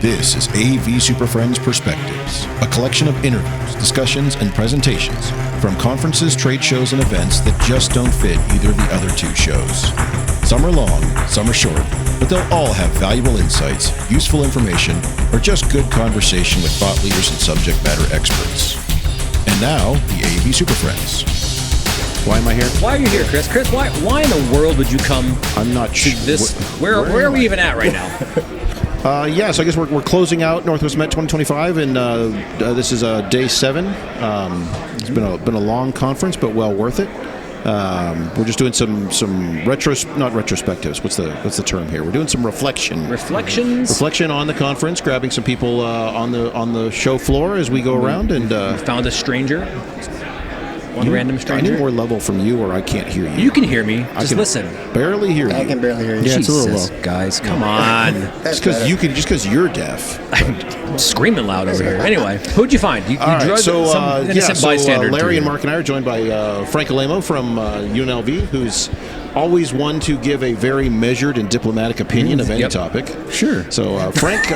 This is AV SuperFriends Perspectives, a collection of interviews, discussions, and presentations from conferences, trade shows, and events that just don't fit either of the other two shows. Some are long, some are short, but they'll all have valuable insights, useful information, or just good conversation with thought leaders and subject matter experts. And now, the AV SuperFriends. Why am I here? Why are you here, Chris? Chris, why in the world would you come? I'm not sure. Where are we even at right now? So I guess we're closing out NWMET 2025, and this is day 7. It's been a long conference, but well worth it. We're just doing some not retrospectives. What's the term here? We're doing some reflection on the conference, grabbing some people on the show floor as we go around, and found a stranger. One random stranger. I need more level from you, or I can't hear you. You can hear me. Just listen. Barely hear you. I can barely hear you. Yeah, it's a little low. Guys, come on. Just because you're deaf. I'm screaming loud over here. Anyway, who'd you find? You drugged some innocent bystander. Larry and Marc and I are joined by Frank Alaimo from UNLV, who's always one to give a very measured and diplomatic opinion of any topic. Sure. So, Frank,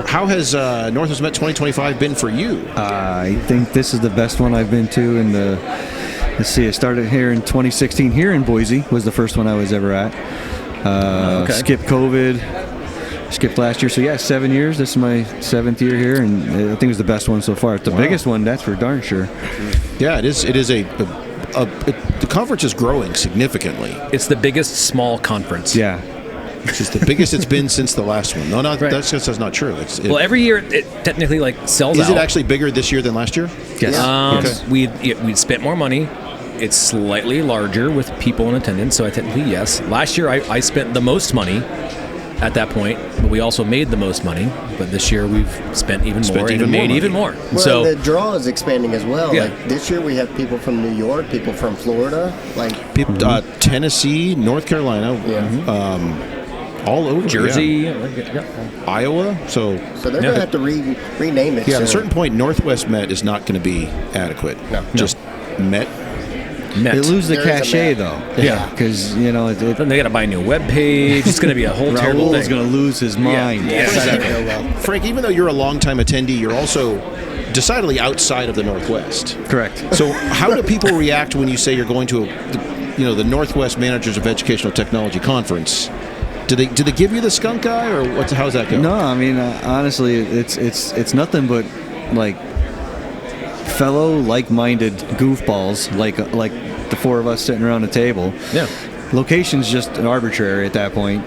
how has NWMET 2025 been for you? I think this is the best one I've been to. Let's see, I started here in 2016 here in Boise, was the first one I was ever at. Skipped COVID, skipped last year. So 7 years. This is my 7th year here, and I think it was the best one so far. It's the biggest one, that's for darn sure. Yeah, it is. The conference is growing significantly. It's the biggest small conference. Yeah. Which is the biggest it's been since the last one. No, right. That's not true. Every year it technically sells out. Is it actually bigger this year than last year? Yes. Yes. We spent more money. It's slightly larger with people in attendance, so technically yes. Last year I spent the most money at that point, but we also made the most money. But this year we've spent even more and made even more. Well, so the draw is expanding as well. Yeah. Like this year we have people from New York, people from Florida, people, Tennessee, North Carolina. Yeah. All over Jersey, Iowa. So they're going to have to rename it. Yeah, at a certain point, NWMET is not going to be adequate. No. Just MET. They lose the cachet, though. Yeah. Because, then they got to buy a new web page. It's going to be a whole terrible thing. Raul's going to lose his mind. Yeah, exactly. Frank, even though you're a longtime attendee, you're also decidedly outside of the Northwest. Correct. So how do people react when you say you're going to the Northwest Managers of Educational Technology Conference? Do they give you the skunk eye, or how's that go? No, I mean honestly, it's nothing but like fellow like-minded goofballs, like the four of us sitting around the table. Yeah. Location's just arbitrary at that point.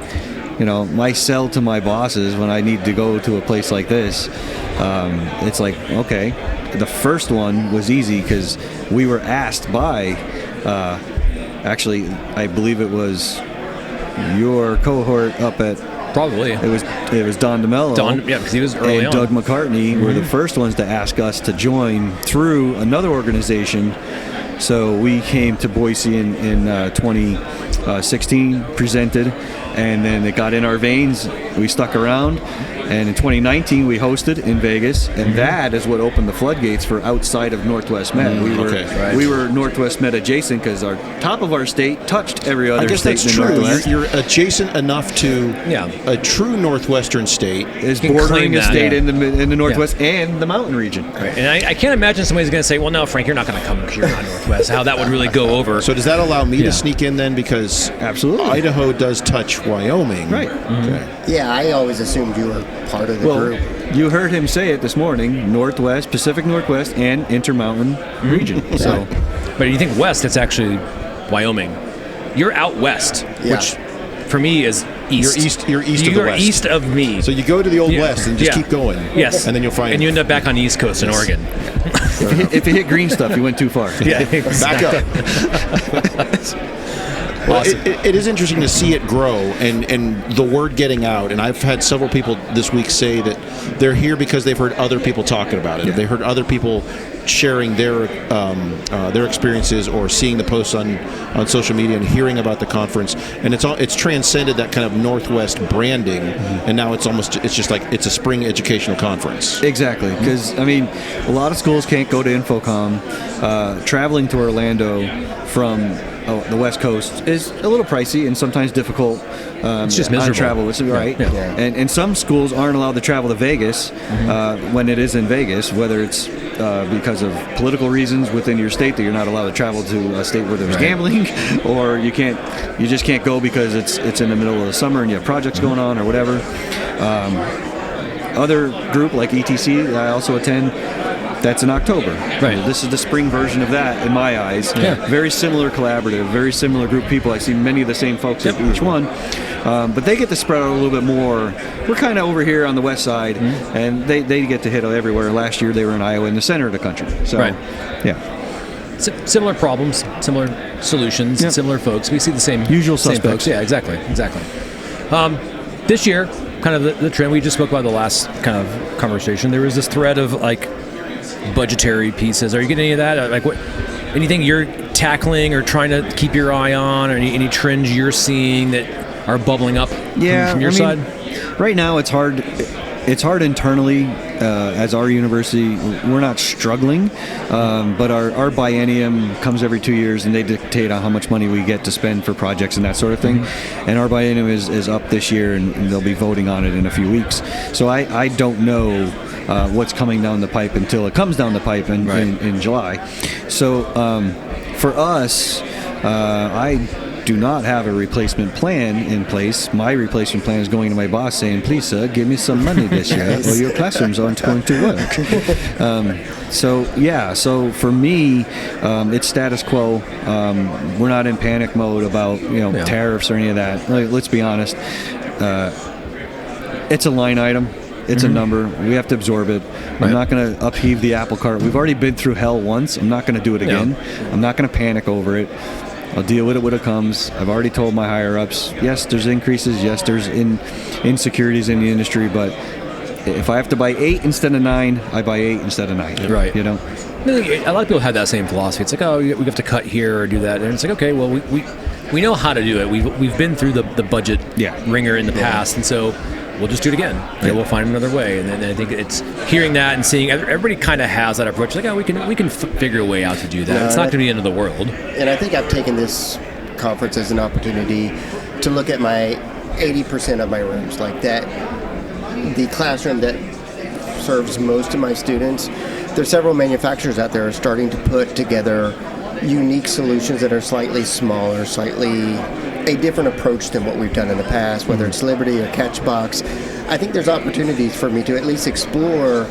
My sell to my bosses when I need to go to a place like this, it's like, okay. The first one was easy because we were asked by, actually, I believe it was your cohort up at probably it was Don DeMello. Because he was early and on. Doug McCartney were the first ones to ask us to join through another organization. So we came to Boise in 2016, presented, and then it got in our veins. We stuck around, and in 2019 we hosted in Vegas, and that is what opened the floodgates for outside of NWMET. We were NWMET adjacent because our top of our state touched every other state in the Northwest. You're adjacent enough to a true Northwestern state. Is bordering a state in the Northwest and the mountain region. Right. And I can't imagine somebody's going to say, well, no, Frank, you're not going to come because you're not Northwest. How that would really go over. So does that allow me to sneak in then? Because absolutely, Idaho does touch Wyoming. Right. Mm-hmm. Okay. Yeah, I always assumed you were part of the group. You heard him say it this morning, Northwest, Pacific Northwest, and Intermountain region. So, but you think west, it's actually Wyoming. You're out west, which for me is east. You're east of the west. You're east of me. So you go to the old west and just keep going. Yes. And then you'll find... And you end up back on the East Coast in Oregon. if you hit green stuff, you went too far. Yeah, exactly. Back up. Well, it is interesting to see it grow and the word getting out. And I've had several people this week say that they're here because they've heard other people talking about it. Yeah. They heard other people sharing their experiences or seeing the posts on social media and hearing about the conference. And it's transcended that kind of Northwest branding. Mm-hmm. And now it's just like it's a spring educational conference. Exactly. Because, a lot of schools can't go to Infocom. Traveling to Orlando from the West Coast is a little pricey and sometimes difficult. It's just on miserable. travel, which is right. Yeah. And some schools aren't allowed to travel to Vegas when it is in Vegas, whether it's because of political reasons within your state that you're not allowed to travel to a state where there's gambling, or you just can't go because it's in the middle of the summer and you have projects going on or whatever. Other group like ETC that I also attend, that's in October. Right. This is the spring version of that in my eyes. Yeah. Very similar collaborative, very similar group of people. I see many of the same folks at each one. But they get to spread out a little bit more. We're kind of over here on the west side, and they get to hit everywhere. Last year they were in Iowa in the center of the country. So, yeah. Similar problems, similar solutions, similar folks. We see the same usual same suspects. folks. Yeah, exactly. This year, kind of the trend we just spoke about the last kind of conversation. There was this thread of like budgetary pieces. Are you getting any of that? Like what? Anything you're tackling or trying to keep your eye on, or any trends you're seeing that are bubbling up from your side? Right now, it's hard. It's hard internally as our university. We're not struggling, but our biennium comes every 2 years, and they dictate on how much money we get to spend for projects and that sort of thing. And our biennium is up this year, and they'll be voting on it in a few weeks. So I don't know what's coming down the pipe until it comes down the pipe in July. So for us, I do not have a replacement plan in place. My replacement plan is going to my boss saying, please, sir, give me some money this year or your classrooms aren't going to work. So for me, it's status quo. We're not in panic mode about tariffs or any of that. Let's be honest. It's a line item. It's a number. We have to absorb it. I'm not going to upheave the apple cart. We've already been through hell once. I'm not going to do it again. I'm not going to panic over it. I'll deal with it when it comes. I've already told my higher-ups, yes, there's increases. Yes, there's insecurities in the industry. But if I have to buy 8 instead of 9, I buy 8 instead of 9. Right. You know? A lot of people have that same philosophy. It's like, oh, we have to cut here or do that. And it's like, okay, well, we know how to do it. We've been through the budget ringer in the past. And so we'll just do it again. Right? We'll find another way. And then I think it's hearing that and seeing everybody kind of has that approach. Like, oh, we can figure a way out to do that. It's not going to be the end of the world. And I think I've taken this conference as an opportunity to look at my 80% of my rooms, like that, the classroom that serves most of my students. There's several manufacturers out there starting to put together unique solutions that are slightly smaller, slightly a different approach than what we've done in the past, whether it's Liberty or Catchbox. I think there's opportunities for me to at least explore,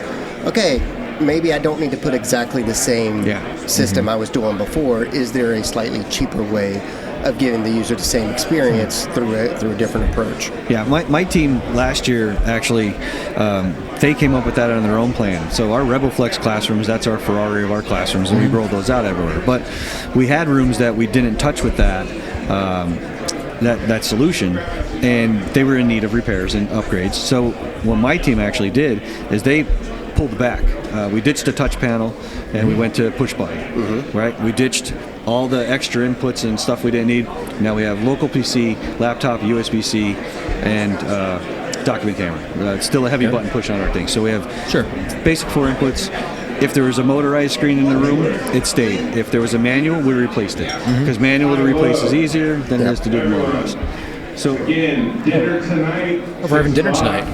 okay, maybe I don't need to put exactly the same system I was doing before. Is there a slightly cheaper way of giving the user the same experience through a different approach? Yeah, my team last year, actually, they came up with that on their own plan. So our RebelFlex classrooms, that's our Ferrari of our classrooms, and we rolled those out everywhere. But we had rooms that we didn't touch with that solution, and they were in need of repairs and upgrades. So what my team actually did is they pulled back. We ditched a touch panel, and we went to push button. Right? We ditched all the extra inputs and stuff we didn't need. Now we have local PC, laptop, USB-C, and document camera. It's still a heavy button push on our thing. So we have basic 4 inputs. If there was a motorized screen in the room, it stayed. If there was a manual, we replaced it. Because manual to replace is easier than it is to do the motorized. So again, dinner tonight. Oh, we're having dinner tonight.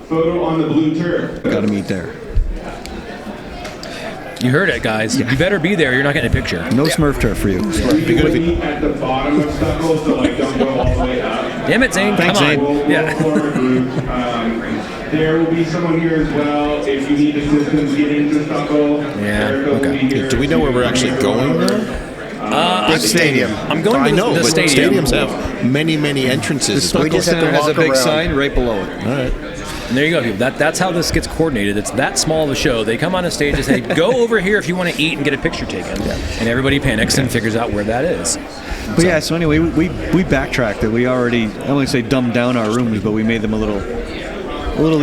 Photo on the blue turf. Got to meet there. You heard it, guys. You better be there. You're not getting a picture. No Smurf turf for you. Be good if at the bottom of Stucco, so like don't go all the way up. Damn it, Zane. Thanks, Come on. Zane. There will be someone here as well if you need assistance getting to Stucco. Okay. Do we know where we're actually going now? Big stadium. I'm going to the but stadium. stadiums have many entrances. We just have to has a walk big around. sign right below it. All right. And there you go, people. That's how this gets coordinated. It's that small of a show. They come on a stage and say, go over here if you want to eat and get a picture taken. And everybody panics and figures out where that is. But so anyway, we backtracked it. We already, I don't want to say dumbed down our rooms, but we made them a little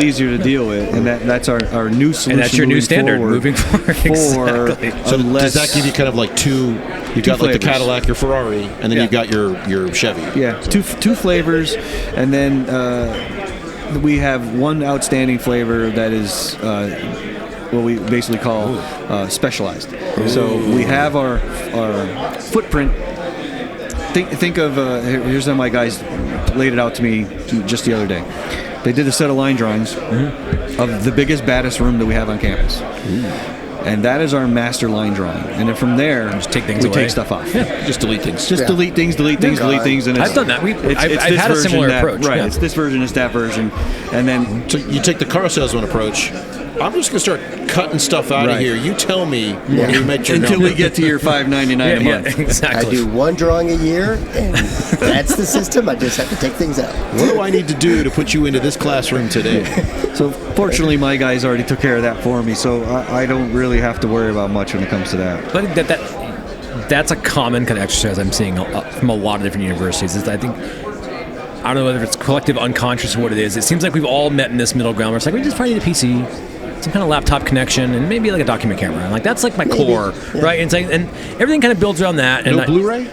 easier to deal with, and that's our new solution. And that's your new standard moving forward. Exactly. So does that give you kind of like two? You've got like the Cadillac, your Ferrari, and then you've got your Chevy. Yeah, two flavors, and then we have one outstanding flavor that is what we basically call specialized. So we have our footprint think of here's how my guys laid it out to me just the other day. They did a set of line drawings of the biggest, baddest room that we have on campus. And that is our master line drawing. And then from there, just take things we away. take stuff off. Yeah. Just delete things. Just delete things. And I've done that. I've had a similar approach. Right. Yeah. It's this version, it's that version. And then So you take the car salesman approach. I'm just going to start cutting stuff out of here. You tell me when you met your until number. we get to your $5.99 a month. Exactly. I do one drawing a year, and that's the system. I just have to take things out. What do I need to do to put you into this classroom today? So fortunately, my guys already took care of that for me, so I don't really have to worry about much when it comes to that. But that's a common kind of exercise I'm seeing from a lot of different universities. Is I don't know whether it's collective unconscious or what it is. It seems like we've all met in this middle ground where it's like, we just probably need a PC, some kind of laptop connection, and maybe like a document camera. And like that's like my core, right? And, it's like, and everything kind of builds around that. And No Blu-ray?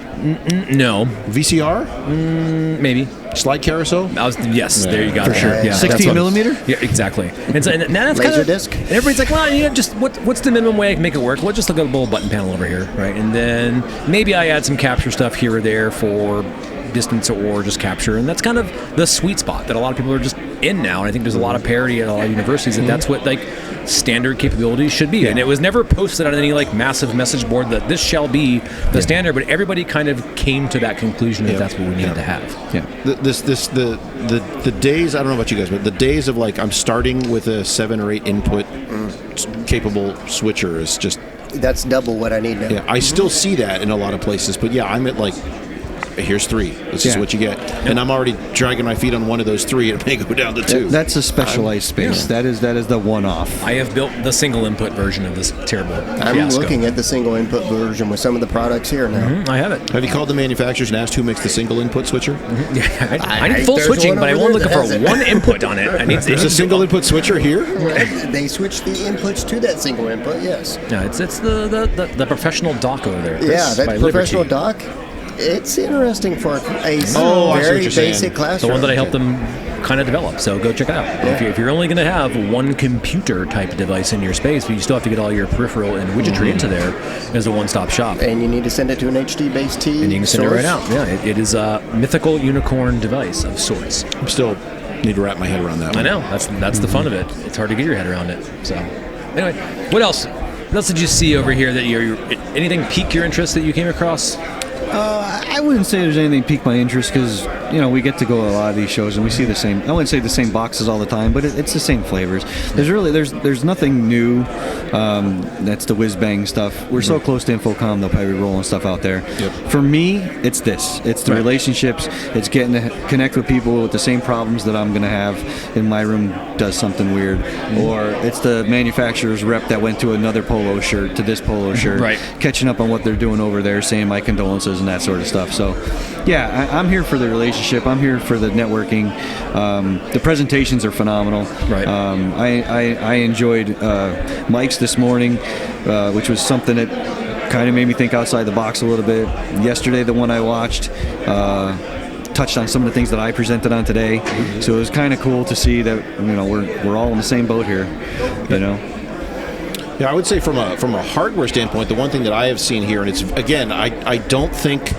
No. VCR? Maybe. Slide carousel? Yes, there you go. For sure. Yeah, 16 millimeter? Yeah, exactly. And, so, and that's kind of Laserdisc? And everybody's like, well, just what's the minimum way I can make it work? Well, just look at a little button panel over here, right? And then maybe I add some capture stuff here or there for distance or just capture, and that's kind of the sweet spot that a lot of people are just in now. And I think there's a lot of parity at a lot of universities that that's what like standard capabilities should be. And it was never posted on any like massive message board that this shall be the standard, but everybody kind of came to that conclusion that that's what we needed to have. Yeah. The days, I don't know about you guys, but the days of like I'm starting with a 7 or 8 input capable switcher is just That's double what I need now. I still see that in a lot of places, but I'm at like, here's 3. This is what you get, and I'm already dragging my feet on one of those 3, and it may go down to 2. That's a specialized space. That is the one-off. I have built the single input version of this terrible I'm fiasco. looking at the single input version with some of the products here now. I have it. Have you called the manufacturers and asked who makes the single input switcher? I need full there's switching, one but I'm over only there looking that for has it. one input on it. There's a single input switcher here. They switched the inputs to that single input, yes. Yeah, it's the professional dock over there. Chris, Yeah, that by professional Liberty. dock, it's interesting for a I see what very you're saying. basic The classroom. one that I helped them kind of develop. So go check it out. If you're only going to have one computer type device in your space, but you still have to get all your peripheral and widgetry into there as a one-stop shop. And you need to send it to an HD-based T. And you can send it right out. Yeah, it is a mythical unicorn device of sorts. I'm still need to wrap my head around that one. I know. That's the fun of it. It's hard to get your head around it. So anyway, what else? What else did you see over here that anything pique your interest that you came across? I wouldn't say there's anything piqued my interest because we get to go to a lot of these shows and we see the same. I wouldn't say the same boxes all the time, but it's the same flavors. There's nothing new. That's the whiz bang stuff. We're so close to Infocom, they'll probably be rolling stuff out there. Yep. For me, it's this. It's the relationships. It's getting to connect with people with the same problems that I'm going to have in my room. Does something weird, or it's the manufacturer's rep that went to another polo shirt to this polo shirt, Right. catching up on what they're doing over there, saying my condolences and that sort of stuff. So, yeah, I'm here for the relationship. I'm here for the networking. The presentations are phenomenal. Right. I enjoyed Mike's this morning, which was something that kind of made me think outside the box a little bit. Yesterday, the one I watched touched on some of the things that I presented on today. So it was kind of cool to see that we're all in the same boat here. Yeah, I would say from a hardware standpoint, the one thing that I have seen here, and it's again, I don't think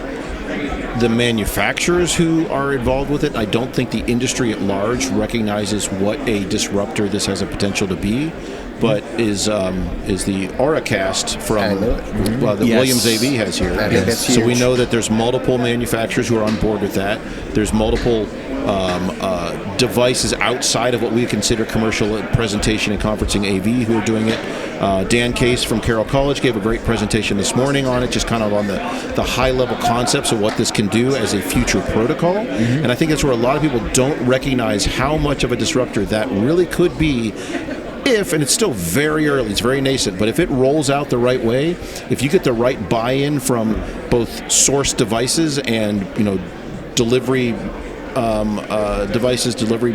the manufacturers who are involved with it, I don't think the industry at large recognizes what a disruptor this has a potential to be, but is the Auracast from the Yes. Williams AV has here. I think that's So we huge. know that there's multiple manufacturers who are on board with that. There's multiple devices outside of what we consider commercial presentation and conferencing AV who are doing it. Dan Case from Carroll College gave a great presentation this morning on it, just kind of on the high-level concepts of what this can do as a future protocol. And I think that's where a lot of people don't recognize how much of a disruptor that really could be if, and it's still very early, it's very nascent, but if it rolls out the right way, if you get the right buy-in from both source devices and delivery devices, delivery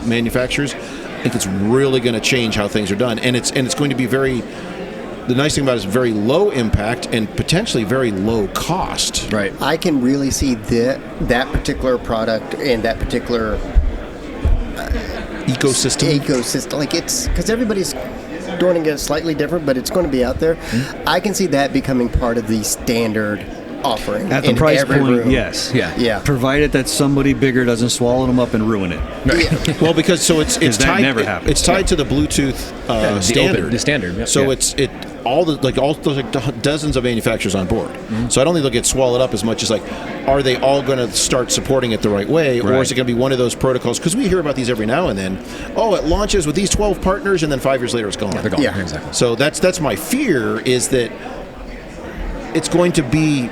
manufacturers, I think it's really going to change how things are done, and it's going to be very. The nice thing about it is very low impact and potentially very low cost. Right. I can really see that particular product and that particular Ecosystem. like it's because everybody's doing it slightly different, but it's going to be out there. I can see that becoming part of the standard offering At the in price every point, room. yes. Yeah. Provided that somebody bigger doesn't swallow them up and ruin it. Well, because so it's that tied. never happens. It's tied to the Bluetooth standard. The standard. Yep. So it's all those dozens of manufacturers on board. So I don't think they'll get swallowed up as much as like, are they all going to start supporting it the right way, or is it going to be one of those protocols? Because we hear about these every now and then. Oh, it launches with these 12 partners, and then 5 years later it's gone. They're gone. Yeah. Exactly. So that's my fear, is that it's going to be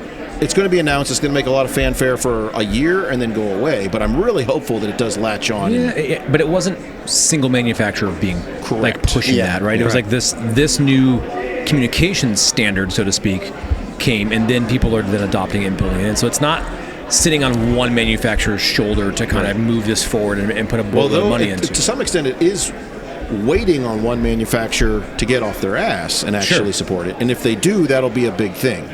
announced. It's going to make a lot of fanfare for a year and then go away. But I'm really hopeful that it does latch on. But it wasn't single manufacturer being like pushing that, right? It was like this new communications standard, so to speak, came, and then people are then adopting it and building it. And so it's not sitting on one manufacturer's shoulder to kind of move this forward and put a boatload of money into. To some extent, it is waiting on one manufacturer to get off their ass and actually support it. And if they do, that'll be a big thing.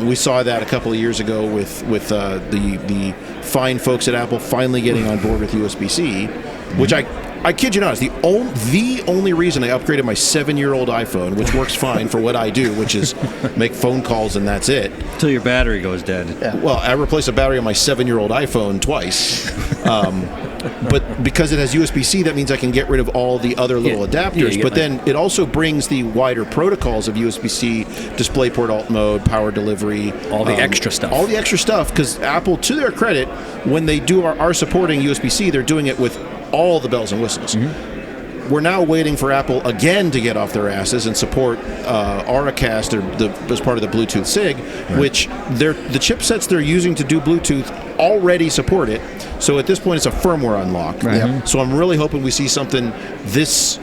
We saw that a couple of years ago with the fine folks at Apple finally getting on board with USB-C, which I kid you not, is the only reason I upgraded my 7-year-old iPhone, which works fine for what I do, which is make phone calls and that's it. Until your battery goes dead. Yeah. Well, I replaced a battery on my 7-year-old iPhone twice. But because it has USB-C, that means I can get rid of all the other little adapters. But then it also brings the wider protocols of USB-C, DisplayPort alt mode, power delivery. All the extra stuff. All the extra stuff, because Apple, to their credit, when they are supporting USB-C, they're doing it with all the bells and whistles. We're now waiting for Apple again to get off their asses and support Auracast as part of the Bluetooth SIG, which the chipsets they're using to do Bluetooth already support it. So at this point, it's a firmware unlock. So I'm really hoping we see something this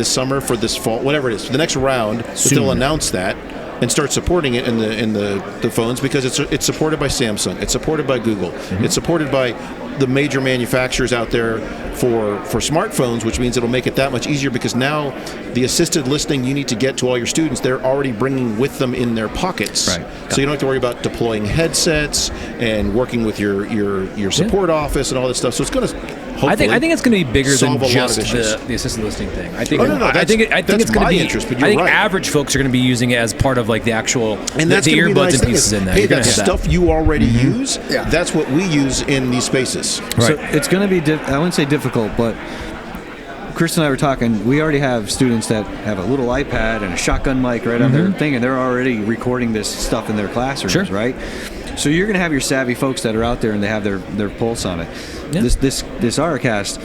summer, for this fall, whatever it is, for the next round, that they'll announce that and start supporting it in the phones, because it's supported by Samsung, it's supported by Google, it's supported by the major manufacturers out there for smartphones, which means it'll make it that much easier, because now the assisted listening you need to get to all your students, they're already bringing with them in their pockets. So you don't have to worry about deploying headsets and working with your support office and all that stuff. So it's going to I think it's going to be bigger than just the assisted listening thing. I think it's going to be. Interest, but I think right. Average folks are going to be using it as part of like the actual and that's the earbuds nice and pieces in there. Hey, that stuff you already use. Yeah. That's what we use in these spaces. Right. So it's going to be. I wouldn't say difficult, but Chris and I were talking. We already have students that have a little iPad and a shotgun mic right on their thing, and they're already recording this stuff in their classrooms, right? So you're going to have your savvy folks that are out there and they have their pulse on it. Yeah. This Auracast,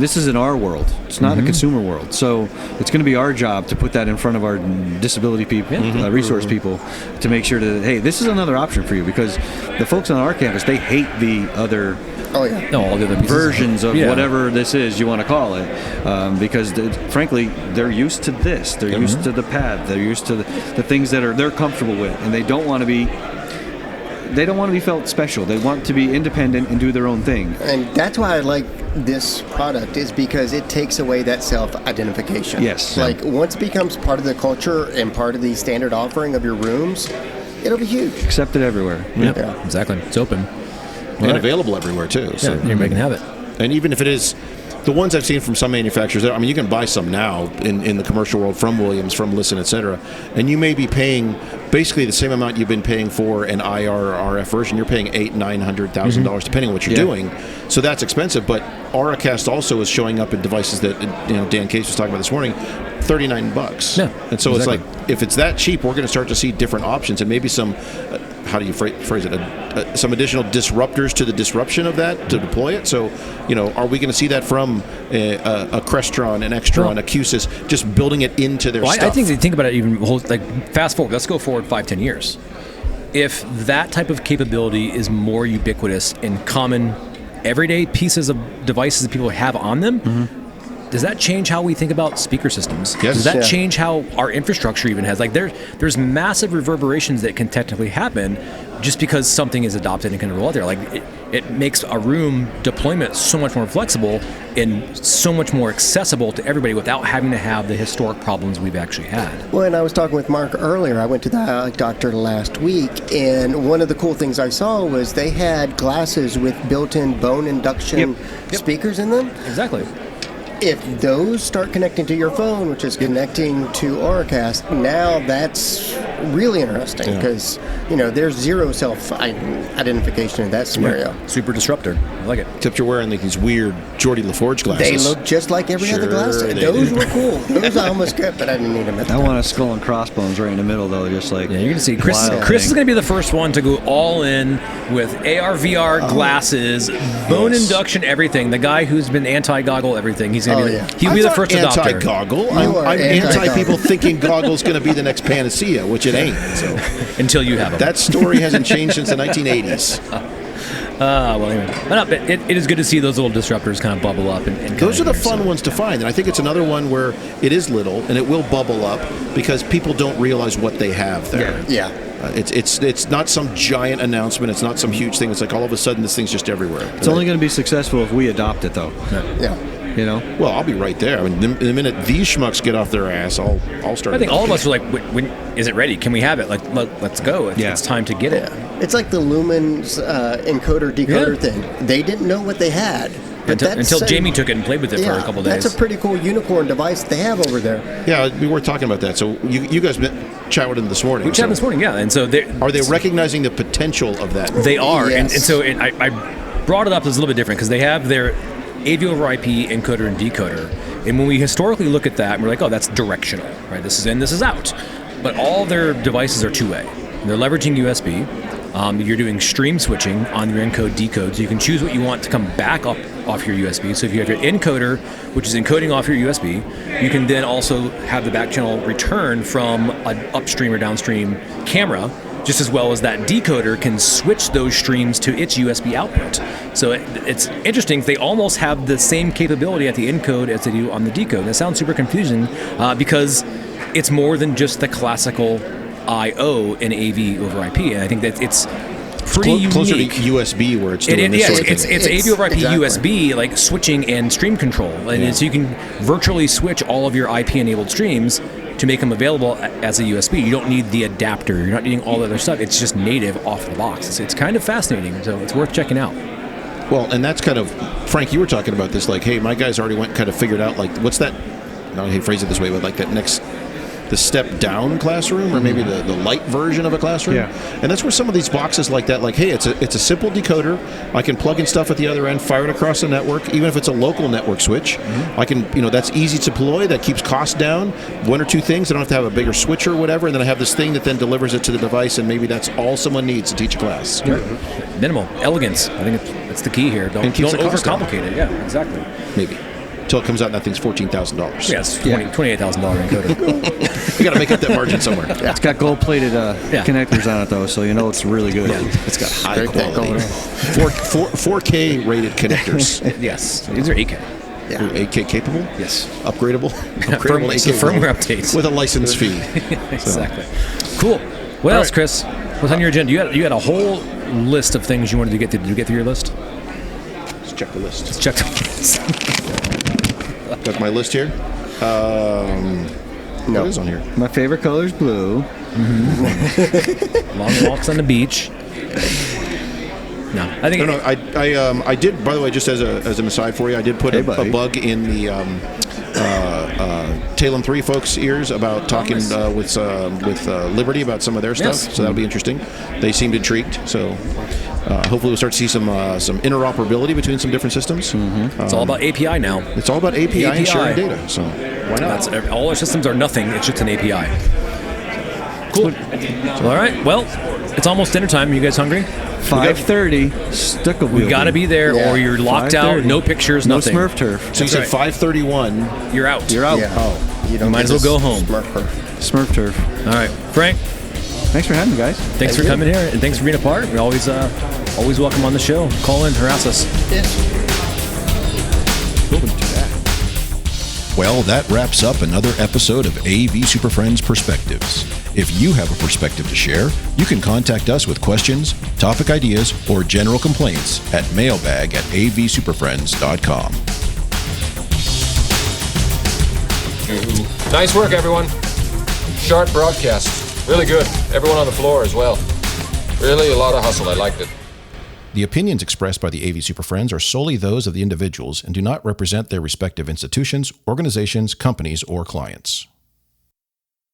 this is in our world. It's not in a consumer world. So it's going to be our job to put that in front of our disability people, resource people, to make sure that, hey, this is another option for you, because the folks on our campus, they hate the other all the other versions of whatever this is you want to call it, because frankly they're used to this. They're used to the pad. They're used to the things that they're comfortable with, and they don't want to be felt special. They want to be independent and do their own thing. And that's why I like this product, is because it takes away that self-identification. Yes. Like once it becomes part of the culture and part of the standard offering of your rooms, it'll be huge. Accepted everywhere. Yeah, exactly. It's open. And available everywhere too. So everybody can have it. And even if it is, the ones I've seen from some manufacturers, I mean, you can buy some now in the commercial world from Williams, from Listen, etc., and you may be paying basically the same amount you've been paying for an IR or RF version. You're paying $800,000-$900,000 depending on what you're doing. So that's expensive. But Auracast also is showing up in devices that Dan Case was talking about this morning, $39. Yeah, and so it's like, if it's that cheap, we're going to start to see different options and maybe some. How do you phrase it? Some additional disruptors to the disruption of that to deploy it. So, are we going to see that from a Crestron, an Extron, a Q-Sys, just building it into their stuff? I think they think about it even like fast forward. Let's go forward 5-10 years. If that type of capability is more ubiquitous in common, everyday pieces of devices that people have on them. Does that change how we think about speaker systems? Yes. Does that change how our infrastructure even has? Like there's massive reverberations that can technically happen just because something is adopted and can roll out there. Like it makes a room deployment so much more flexible and so much more accessible to everybody without having to have the historic problems we've actually had. Well, and I was talking with Marc earlier. I went to the doctor last week, and one of the cool things I saw was they had glasses with built-in bone induction speakers in them. Exactly. if those start connecting to your phone, which is connecting to Auracast, now that's really interesting because there's zero self-identification in that scenario. Yeah. Super disruptor. I like it. Except you're wearing these weird Geordie LaForge glasses. They look just like every other glass. Those were cool. Those I almost kept, but I didn't need them at the I time. want a skull and crossbones right in the middle, though, just like you're gonna see Chris. Chris is gonna be the first one to go all in with AR/VR glasses, bone induction, everything. The guy who's been anti-goggle everything. He's gonna he'll be the first adopter. Anti-goggle. I'm anti-people thinking goggle's going to be the next panacea, which it ain't. So. Until you have them. That story hasn't changed since the 1980s. Well, anyway. But it is good to see those little disruptors kind of bubble up. And those are the fun ones to find. And I think it's another one where it is little and it will bubble up because people don't realize what they have there. Yeah. It's not some giant announcement. It's not some huge thing. It's like all of a sudden this thing's just everywhere. It's only going to be successful if we adopt it, though. Yeah. Well, I'll be right there. I mean, the minute these schmucks get off their ass, I'll start. I think all of us are like, when is it ready? Can we have it? Let's go. It's time to get it. It's like the Lumens encoder decoder thing. They didn't know what they had. Until Jamie took it and played with it for a couple days. That's a pretty cool unicorn device they have over there. Yeah, we were talking about that. So you guys chatted with them this morning. We chatted this morning, yeah. And so are they recognizing the potential of that? They are. Yes. And so I brought it up as a little bit different because they have their AV over IP encoder and decoder. And when we historically look at that, we're like, oh, that's directional, right? This is in, this is out. But all their devices are two-way. They're leveraging USB. You're doing stream switching on your encode decode, so you can choose what you want to come back up off your USB. So if you have your encoder, which is encoding off your USB, you can then also have the back channel return from an upstream or downstream camera, just as well as that decoder can switch those streams to its USB output. So it's interesting. They almost have the same capability at the encode as they do on the decode. And it sounds super confusing because it's more than just the classical I/O in AV over IP, and I think that it's pretty unique. Closer to USB, where it's doing this sort of thing. It's AV over IP USB, like switching and stream control, and so you can virtually switch all of your IP-enabled streams to make them available as a USB. You don't need the adapter. You're not needing all the other stuff. It's just native off the box. It's kind of fascinating, so it's worth checking out. Well, and that's kind of, Frank, you were talking about this, like, hey, my guys already went and kind of figured out, like, what's that, I hate to phrase it this way, but like that next, the step down classroom, or maybe the light version of a classroom. Yeah. And that's where some of these boxes like that, like, hey, it's a simple decoder. I can plug in stuff at the other end, fire it across the network, even if it's a local network switch. I can, that's easy to deploy, that keeps costs down. One or two things, I don't have to have a bigger switch or whatever, and then I have this thing that then delivers it to the device, and maybe that's all someone needs to teach a class. Right. Minimal elegance. I think that's the key here. Don't overcomplicate it. Yeah, exactly. Maybe. Until it comes out and that thing's $14,000. Yes, $28,000 encoder. You got to make up that margin somewhere. Yeah. It's got gold-plated connectors on it, though, so it's really good. Yeah. It's got high quality. 4K rated connectors. Yes, these are 8K. Yeah. 8K capable? Yes. Upgradable? Firmware updates. With a license fee. Exactly. Cool. What else, Chris? What's on your agenda? You had a whole list of things you wanted to get through. Did you get through your list? Let's check the list. Let's check the list. Got my list here. No. What is on here? My favorite color is blue. Mm-hmm. Long walks on the beach. No, I think. No. I did. By the way, just as an aside for you, I did put a bug in the Talon 3 folks' ears about talking with Liberty about some of their stuff. So that'll be interesting. They seemed intrigued. So hopefully we'll start to see some interoperability between some different systems. Mm-hmm. It's all about API now. It's all about API and sharing data. So why not? All our systems are nothing. It's just an API. Cool. So, all right. Well, it's almost dinner time. Are you guys hungry? 5:30. Stuck a wheel. We got to be there, or you're locked out. No pictures. No nothing. Smurf turf. So you said 5:31. You're out. You're out. Yeah. Oh, you might as well go home. Smurf turf. All right, Frank. Thanks for having me, guys. Thanks for coming here, and thanks for being a part. We always welcome on the show. Call in, harass us. Well, that wraps up another episode of AV SuperFriends Perspectives. If you have a perspective to share, you can contact us with questions, topic ideas, or general complaints at mailbag@avsuperfriends.com. Nice work, everyone. Sharp broadcast. Really good. Everyone on the floor as well. Really a lot of hustle. I liked it. The opinions expressed by the AV SuperFriends are solely those of the individuals and do not represent their respective institutions, organizations, companies, or clients.